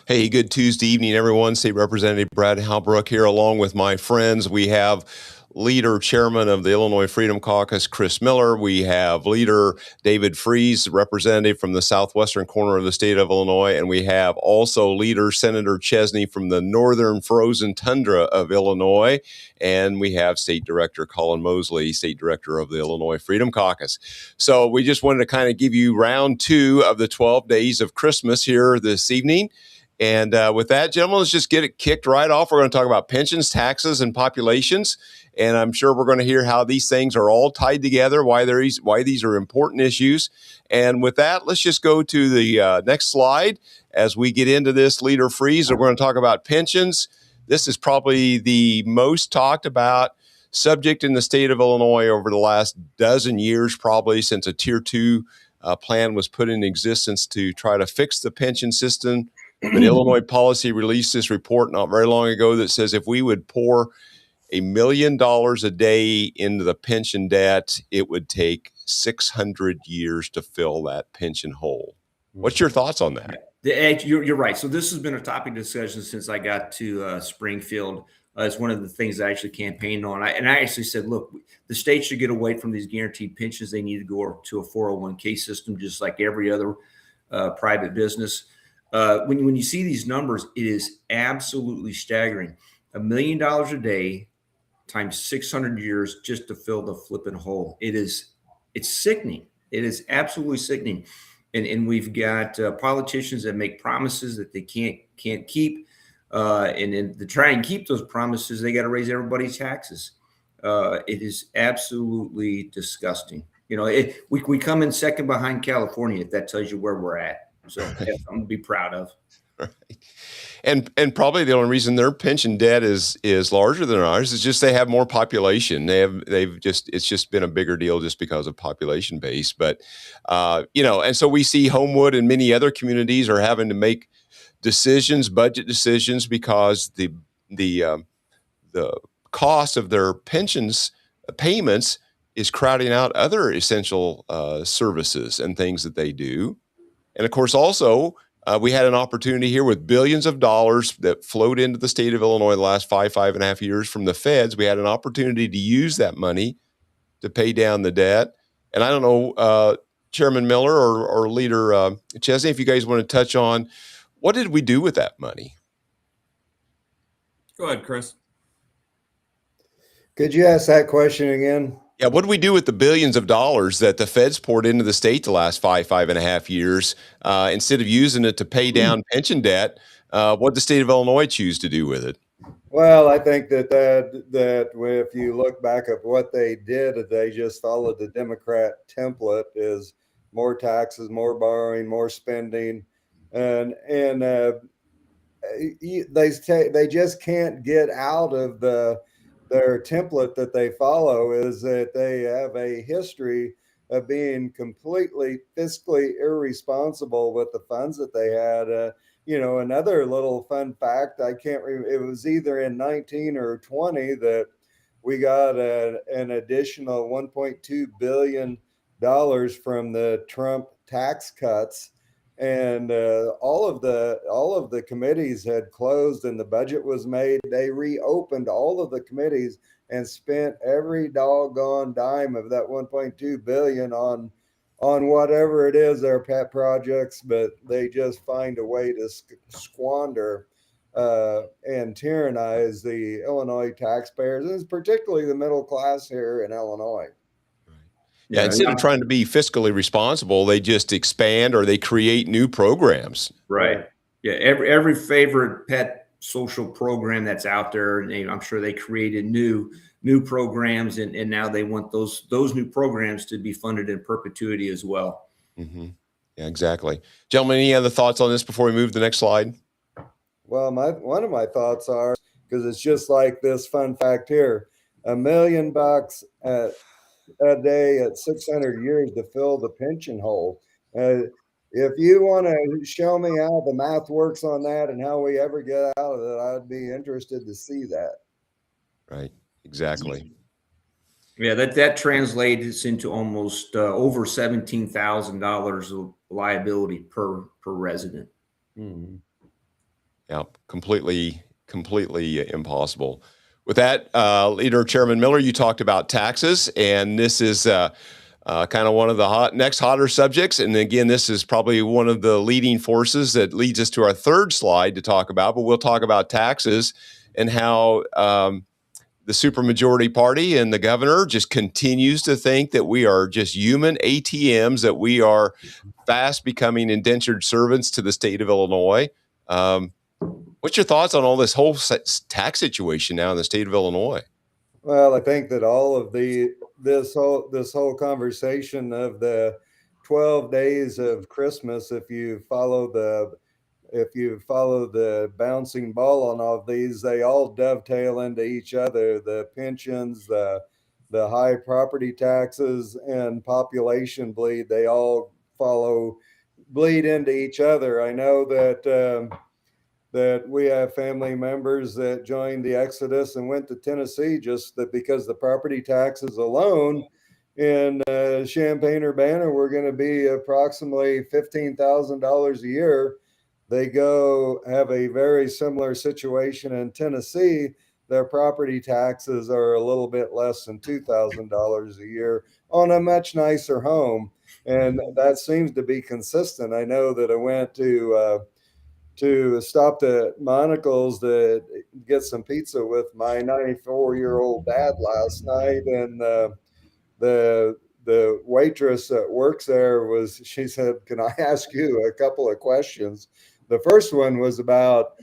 Hey, good Tuesday evening, everyone. State Representative Brad Halbrook here, along with my friends. We have leader, chairman of the Illinois Freedom Caucus, Chris Miller. We have leader David Freese, representative from the southwestern corner of the state of Illinois. And we have also leader Senator Chesney from the northern frozen tundra of Illinois. And we have State Director Colin Mosley, State Director of the Illinois Freedom Caucus. So we just wanted to kind of give you round two of the 12 days of Christmas here this evening. And with that, gentlemen, let's just get it kicked right off. We're going to talk about pensions, taxes, and populations. And I'm sure we're going to hear how these things are all tied together, why these are important issues. And with that, let's just go to the next slide as we get into this. Leader Freeze, we're going to talk about pensions. This is probably the most talked about subject in the state of Illinois over the last dozen years, probably since a Tier 2 plan was put in existence to try to fix the pension system. But Illinois Policy released this report not very long ago that says if we would pour $1 million a day into the pension debt, it would take 600 years to fill that pension hole. What's your thoughts on that? You're right. So this has been a topic of discussion since I got to Springfield. It's one of the things I actually campaigned on. I actually said, look, the state should get away from these guaranteed pensions. They need to go to a 401k system, just like every other private business. When you see these numbers, it is absolutely staggering. $1 million a day times 600 years just to fill the flipping hole. It's sickening. It is absolutely sickening. And we've got politicians that make promises that they can't keep. And to try and keep those promises, they got to raise everybody's taxes. It is absolutely disgusting. We come in second behind California, if that tells you where we're at. So that's something to be proud of. Right. And probably the only reason their pension debt is larger than ours is just they have more population. It's just been a bigger deal just because of population base. But and so we see Homewood and many other communities are having to make budget decisions, because the cost of their pensions payments is crowding out other essential services and things that they do. And of course, also, we had an opportunity here with billions of dollars that flowed into the state of Illinois the last 5.5 years from the feds. We had an opportunity to use that money to pay down the debt. And I don't know, Chairman Miller or Leader Chesney, if you guys want to touch on what did we do with that money? Go ahead, Chris. Could you ask that question again? Yeah, what do we do with the billions of dollars that the feds poured into the state the last 5.5 years? Instead of using it to pay down pension debt, what did the state of Illinois choose to do with it? Well, I think that if you look back at what they did, they just followed the Democrat template: is more taxes, more borrowing, more spending, and they just can't get out of their template that they follow. Is that they have a history of being completely fiscally irresponsible with the funds that they had. Another little fun fact, I can't remember, it was either in 19 or 20 that we got an additional $1.2 billion from the Trump tax cuts. And all of the committees had closed and the budget was made. They reopened all of the committees and spent every doggone dime of that $1.2 billion on whatever it is, their pet projects, but they just find a way to squander and tyrannize the Illinois taxpayers, and particularly the middle class here in Illinois. Yeah, instead of trying to be fiscally responsible, they just expand or they create new programs. Right. Yeah. Every favorite pet social program that's out there, and I'm sure they created new programs, and now they want those new programs to be funded in perpetuity as well. Mm-hmm. Yeah, exactly. Gentlemen, any other thoughts on this before we move to the next slide? Well, one of my thoughts are, because it's just like this fun fact here, $1 million a day at 600 years to fill the pension hole. If you want to show me how the math works on that and how we ever get out of it, I'd be interested to see that. Right. Exactly. Yeah, that translates into almost over $17,000 of liability per resident. Mm-hmm. Yeah, completely impossible. With that, Leader Chairman Miller, you talked about taxes, and this is kind of one of the next hotter subjects. And again, this is probably one of the leading forces that leads us to our third slide to talk about. But we'll talk about taxes and how the supermajority party and the governor just continues to think that we are just human ATMs, that we are fast becoming indentured servants to the state of Illinois. What's your thoughts on all this whole tax situation now in the state of Illinois? Well, I think that all of this whole conversation of the 12 days of Christmas, if you follow the bouncing ball on all of these, they all dovetail into each other. The pensions, the high property taxes, and population bleed, they all bleed into each other. I know that we have family members that joined the Exodus and went to Tennessee because the property taxes alone in Champaign-Urbana were going to be approximately $15,000 a year. They go have a very similar situation in Tennessee. Their property taxes are a little bit less than $2,000 a year on a much nicer home. And that seems to be consistent. I know that I went to stop at Monocle's to get some pizza with my 94-year-old dad last night, and the waitress that works there she said, "Can I ask you a couple of questions?" The first one was about,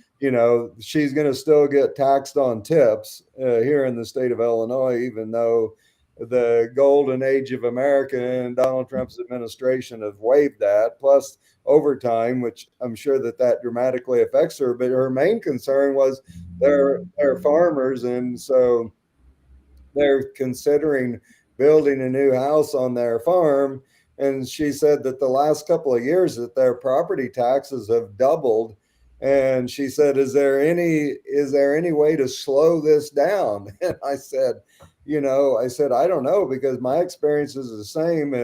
she's going to still get taxed on tips here in the state of Illinois, even though the golden age of America and Donald Trump's administration have waived that, plus overtime, which I'm sure that dramatically affects her. But her main concern was they're farmers, and so they're considering building a new house on their farm. And she said that the last couple of years that their property taxes have doubled. And she said, is there any way to slow this down? And I said, I don't know, because my experience is the same.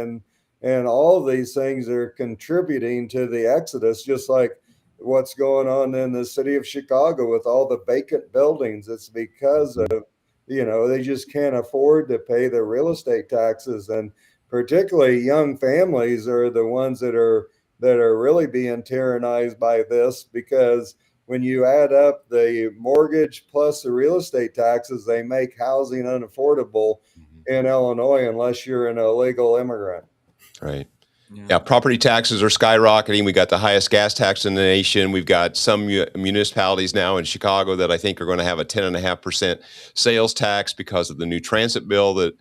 And all of these things are contributing to the exodus, just like what's going on in the city of Chicago with all the vacant buildings. It's because of, they just can't afford to pay their real estate taxes. And particularly young families are the ones that are really being tyrannized by this, because when you add up the mortgage plus the real estate taxes, they make housing unaffordable in Illinois unless you're an illegal immigrant. Right. Yeah, property taxes are skyrocketing. We got the highest gas tax in the nation. We've got some municipalities now in Chicago that I think are going to have a 10.5% sales tax because of the new transit bill that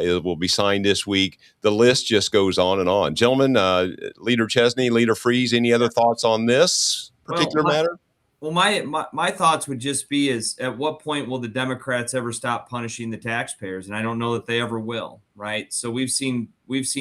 it will be signed this week. The list just goes on and on. Gentlemen, Leader Chesney, Leader Freeze, any other thoughts on this particular matter? Well, my thoughts would just be is, at what point will the Democrats ever stop punishing the taxpayers? And I don't know that they ever will, right? So we've seen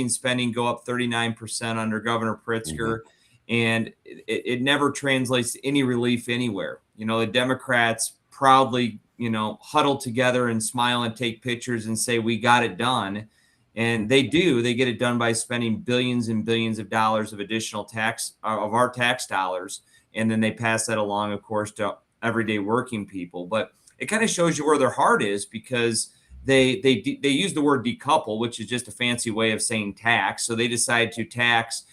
spending go up 39% under Governor Pritzker, and it never translates to any relief anywhere. The Democrats proudly, huddle together and smile and take pictures and say, we got it done. And they do. They get it done by spending billions and billions of dollars of additional tax of our tax dollars. And then they pass that along, of course, to everyday working people. But it kind of shows you where their heart is, because they use the word decouple, which is just a fancy way of saying tax. So they decide to tax,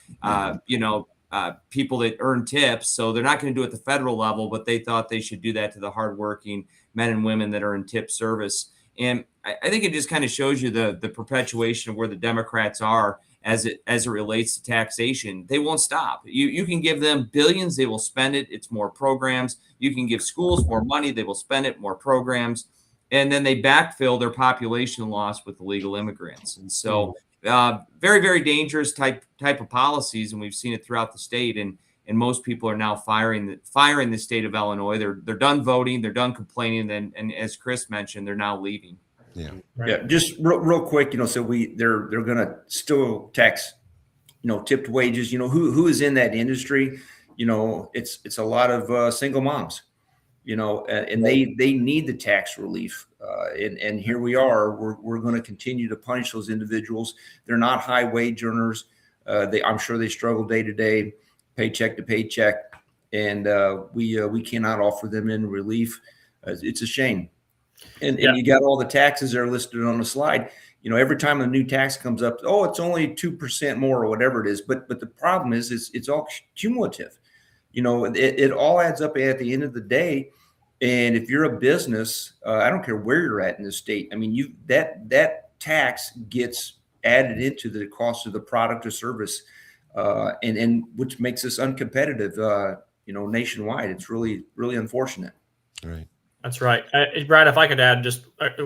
people that earn tips. So they're not going to do it at the federal level, but they thought they should do that to the hardworking men and women that are in tip service. And I think it just kind of shows you the perpetuation of where the Democrats are as it relates to taxation. They won't stop. You can give them billions, they will spend it. It's more programs. You can give schools more money, they will spend it, more programs. And then they backfill their population loss with illegal immigrants. And so very, very dangerous type of policies. And we've seen it throughout the state. And most people are now firing the state of Illinois. They're done voting, they're done complaining, and as Chris mentioned, they're now leaving. Yeah. Right. Yeah. Just real quick, so they're going to still tax, tipped wages. Who is in that industry? It's a lot of single moms, and they need the tax relief. And here we are. We're going to continue to punish those individuals. They're not high wage earners. I'm sure they struggle day to day, paycheck to paycheck. and we cannot offer them in relief. It's a shame. And Yeah. you got all the taxes that are listed on the slide. You know, every time a new tax comes up, oh, it's only 2% more or whatever it is. But the problem is it's all cumulative. You know, it all adds up at the end of the day. And if you're a business, I don't care where you're at in the state. I mean, that tax gets added into the cost of the product or service, and which makes us uncompetitive. You know, nationwide. It's really unfortunate. Right. That's right. Brad, if I could add just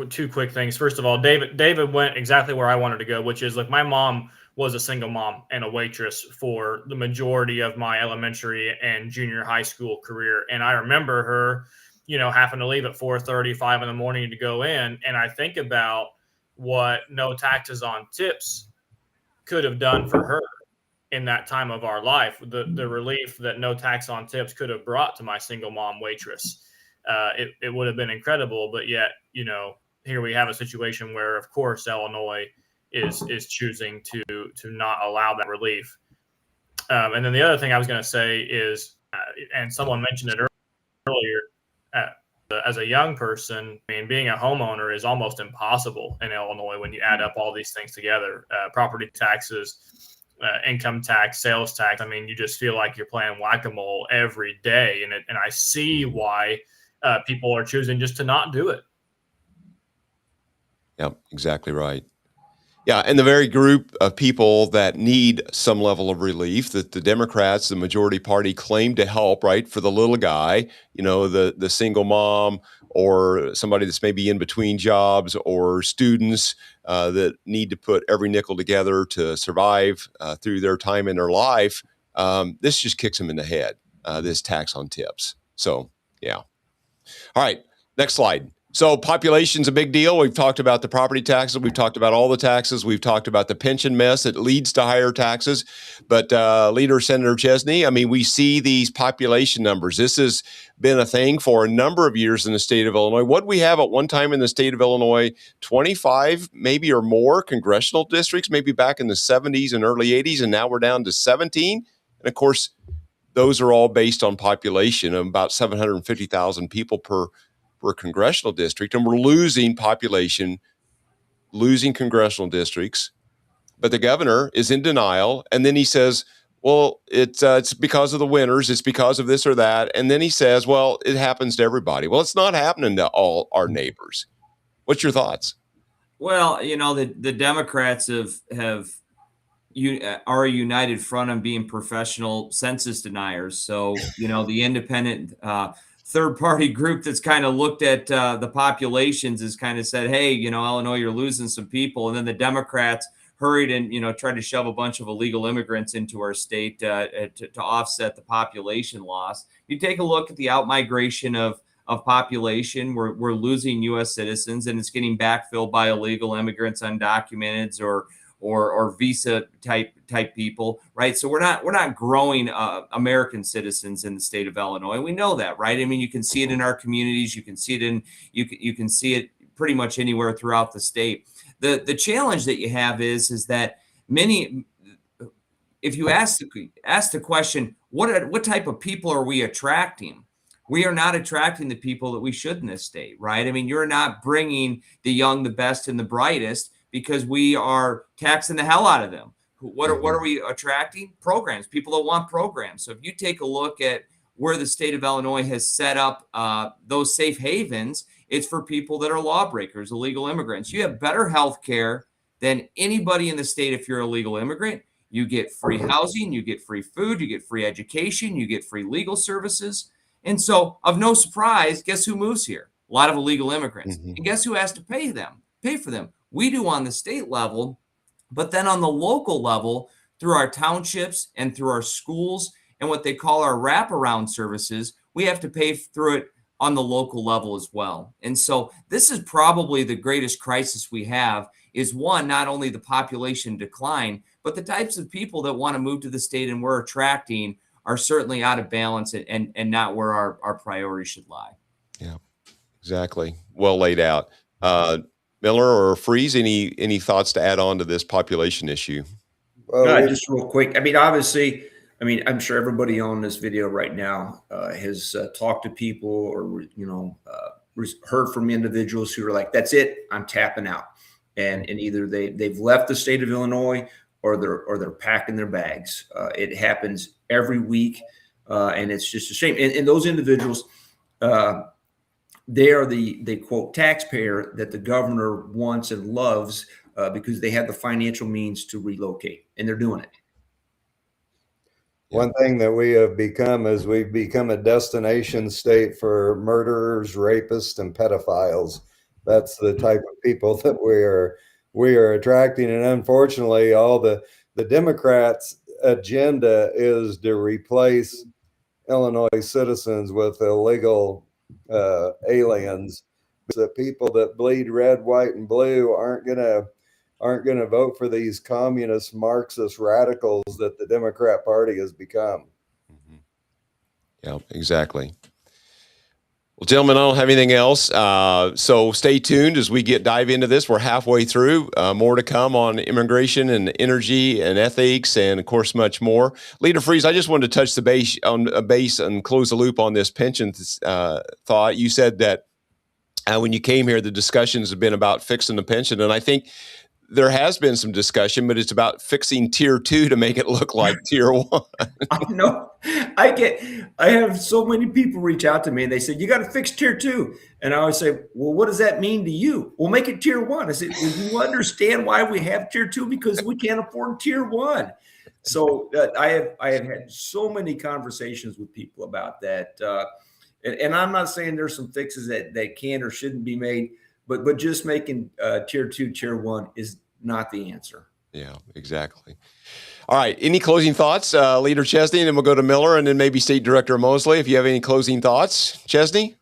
two quick things. First of all, David went exactly where I wanted to go, which is like my mom was a single mom and a waitress for the majority of my elementary and junior high school career. And I remember her, you know, having to leave at 4:30, 5 in the morning to go in. And I think about what no taxes on tips could have done for her in that time of our life, the relief that no tax on tips could have brought to my single mom waitress. It would have been incredible, but yet, you know, here we have a situation where, of course, Illinois is choosing to not allow that relief. And then the other thing I was going to say is, and someone mentioned it earlier, as a young person, I mean, being a homeowner is almost impossible in Illinois when you add up all these things together: property taxes, income tax, sales tax. I mean, you just feel like you're playing whack-a-mole every day, and I see why people are choosing just to not do it. Yeah, exactly right. Yeah, and the very group of people that need some level of relief that the Democrats, the majority party, claim to help, right, for the little guy, you know, the single mom or somebody that's maybe in between jobs or students that need to put every nickel together to survive through their time in their life. This just kicks them in the head, this tax on tips. So, yeah. All right, next slide. So population's a big deal. We've talked about the property taxes. We've talked about all the taxes. We've talked about the pension mess that leads to higher taxes. But Leader Senator Chesney, I mean, we see these population numbers. This has been a thing for a number of years in the state of Illinois. What we have at one time in the state of Illinois, 25 maybe or more congressional districts, maybe back in the 70s and early 80s, and now we're down to 17. And of course, those are all based on population of about 750,000 people per congressional district, and we're losing population, losing congressional districts. But the governor is in denial, and then he says, well, it's because of the winters, it's because of this or that, and then he says, well, it happens to everybody. Well, it's not happening to all our neighbors. What's your thoughts? Well, you know, the Democrats are a united front on being professional census deniers. So, you know, the independent third-party group that's kind of looked at the populations has kind of said, hey, you know, Illinois, you're losing some people. And then the Democrats hurried and, you know, tried to shove a bunch of illegal immigrants into our state to offset the population loss. You take a look at the outmigration of population. We're losing U.S. citizens, and it's getting backfilled by illegal immigrants, undocumented or visa type people, right? So we're not growing American citizens in the state of Illinois. We know that, right? I mean, you can see it in our communities. You can see it you can see it pretty much anywhere throughout the state. The challenge that you have is that many, if you ask the question, what type of people are we attracting? We are not attracting the people that we should in this state, right? I mean, you're not bringing the young, the best, and the brightest, because we are taxing the hell out of them. What are we attracting? Programs, people that want programs. So if you take a look at where the state of Illinois has set up those safe havens, it's for people that are lawbreakers, illegal immigrants. You have better health care than anybody in the state if you're a legal immigrant. You get free housing, you get free food, you get free education, you get free legal services. And so, of no surprise, guess who moves here? A lot of illegal immigrants. And guess who has to pay for them? We do on the state level, but then on the local level, through our townships and through our schools and what they call our wraparound services, we have to pay through it on the local level as well. And so this is probably the greatest crisis we have, is one, not only the population decline, but the types of people that want to move to the state and we're attracting are certainly out of balance and not where our priorities should lie. Yeah, exactly. Well laid out. Miller or Freeze, any thoughts to add on to this population issue? Just real quick. I mean, obviously, I mean, I'm sure everybody on this video right now has talked to people or, heard from individuals who are like, that's it, I'm tapping out. And either they've left the state of Illinois or they're packing their bags. It happens every week. And it's just a shame. And those individuals, they are the quote taxpayer that the governor wants and loves because they have the financial means to relocate, and they're doing it. One thing that we have become is we've become a destination state for murderers, rapists, and pedophiles. That's the type of people that we are attracting. And unfortunately, all the Democrats' agenda is to replace Illinois citizens with illegal aliens. The people that bleed red, white, and blue aren't gonna vote for these communist Marxist radicals that the Democrat Party has become. Mm-hmm. Yeah, exactly. Well, gentlemen, I don't have anything else. So stay tuned as we dive into this. We're halfway through. More to come on immigration and energy and ethics, and of course, much more. Leader Freeze, I just wanted to touch the base and close the loop on this pension thought. You said that when you came here, the discussions have been about fixing the pension, and I think there has been some discussion, but it's about fixing tier 2 to make it look like tier 1. I know. I have so many people reach out to me and they say, you got to fix tier 2. And I always say, well, what does that mean to you? We'll make it tier 1. I said, well, do you understand why we have tier 2? Because we can't afford tier 1. So I have had so many conversations with people about that. And I'm not saying there's some fixes that can or shouldn't be made, but just making tier 2, tier 1 is not the answer. Yeah, exactly. All right. Any closing thoughts, Leader Chesney, and then we'll go to Miller, and then maybe State Director Mosley, if you have any closing thoughts. Chesney?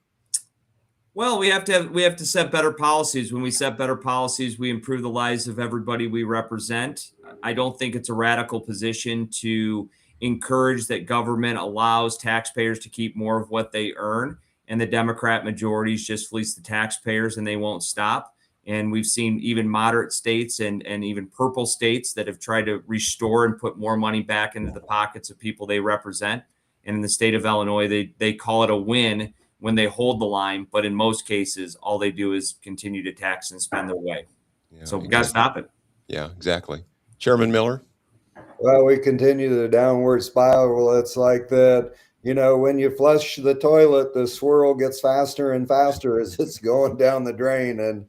Well, we have to set better policies. When we set better policies, we improve the lives of everybody we represent. I don't think it's a radical position to encourage that government allows taxpayers to keep more of what they earn, and the Democrat majorities just fleece the taxpayers and they won't stop. And we've seen even moderate states and even purple states that have tried to restore and put more money back into the pockets of people they represent. And in the state of Illinois, they call it a win when they hold the line. But in most cases, all they do is continue to tax and spend their way. Yeah, so we got to stop it. Yeah, exactly. Chairman Miller? Well, we continue the downward spiral. It's like that. When you flush the toilet, the swirl gets faster and faster as it's going down the drain. And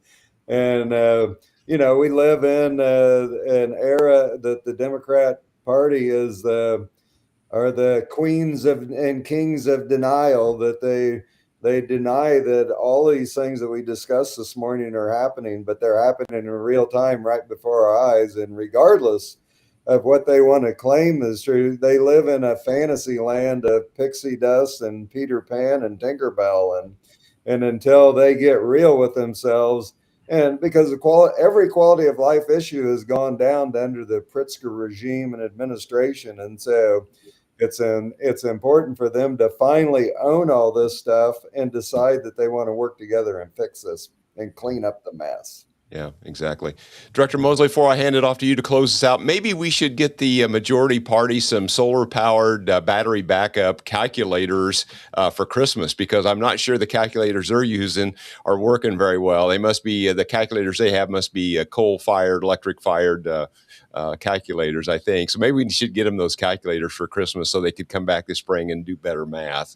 we live in an era that the Democrat Party are the queens and kings of denial, that they deny that all these things that we discussed this morning are happening, but they're happening in real time right before our eyes. And regardless of what they want to claim is true, they live in a fantasy land of pixie dust and Peter Pan and Tinkerbell. And until they get real with themselves, and because every quality of life issue has gone down under the Pritzker regime and administration. And so it's important for them to finally own all this stuff and decide that they want to work together and fix this and clean up the mess. Yeah, exactly. Director Mosley, before I hand it off to you to close this out, maybe we should get the majority party some solar-powered battery backup calculators for Christmas, because I'm not sure the calculators they're using are working very well. They must be the calculators they have must be coal-fired, electric-fired calculators, I think. So maybe we should get them those calculators for Christmas so they could come back this spring and do better math.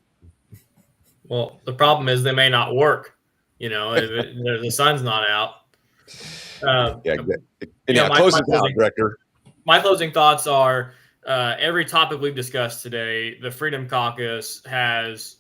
Well, the problem is they may not work. The sun's not out. Director. My closing thoughts are every topic we've discussed today, the Freedom Caucus has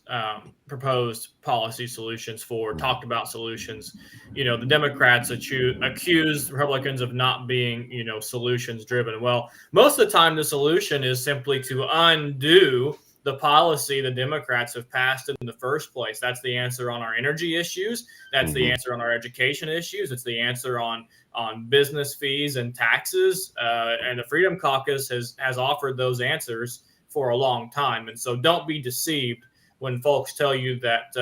proposed policy solutions talked about solutions. The Democrats accuse Republicans of not being, solutions driven. Well, most of the time the solution is simply to undo the policy the Democrats have passed in the first place. That's the answer on our energy issues. That's the answer on our education issues. It's the answer on business fees and taxes. And the Freedom Caucus has offered those answers for a long time. And so don't be deceived when folks tell you that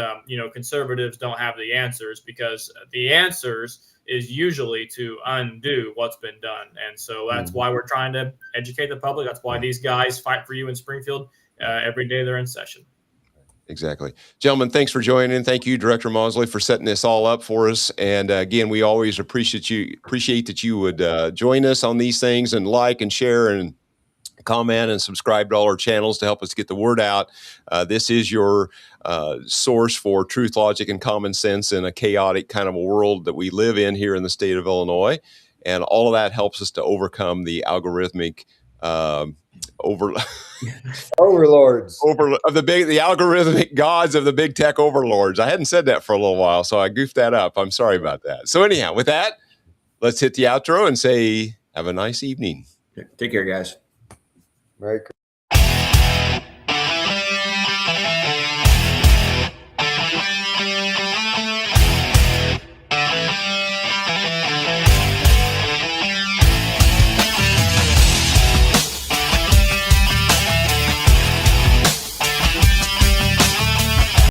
conservatives don't have the answers, because the answers is usually to undo what's been done. And so that's why we're trying to educate the public. That's why these guys fight for you in Springfield every day they're in session. Exactly. Gentlemen, thanks for joining. Thank you, Director Mosley, for setting this all up for us. And again, we always appreciate that you would join us on these things and like and share and comment and subscribe to all our channels to help us get the word out. This is your source for truth, logic, and common sense in a chaotic kind of a world that we live in here in the state of Illinois. And all of that helps us to overcome the algorithmic overlords of the algorithmic gods of the big tech overlords. I hadn't said that for a little while, so I goofed that up. I'm sorry about that. So anyhow, with that, let's hit the outro and say, have a nice evening. Take care, guys. Merry Christmas.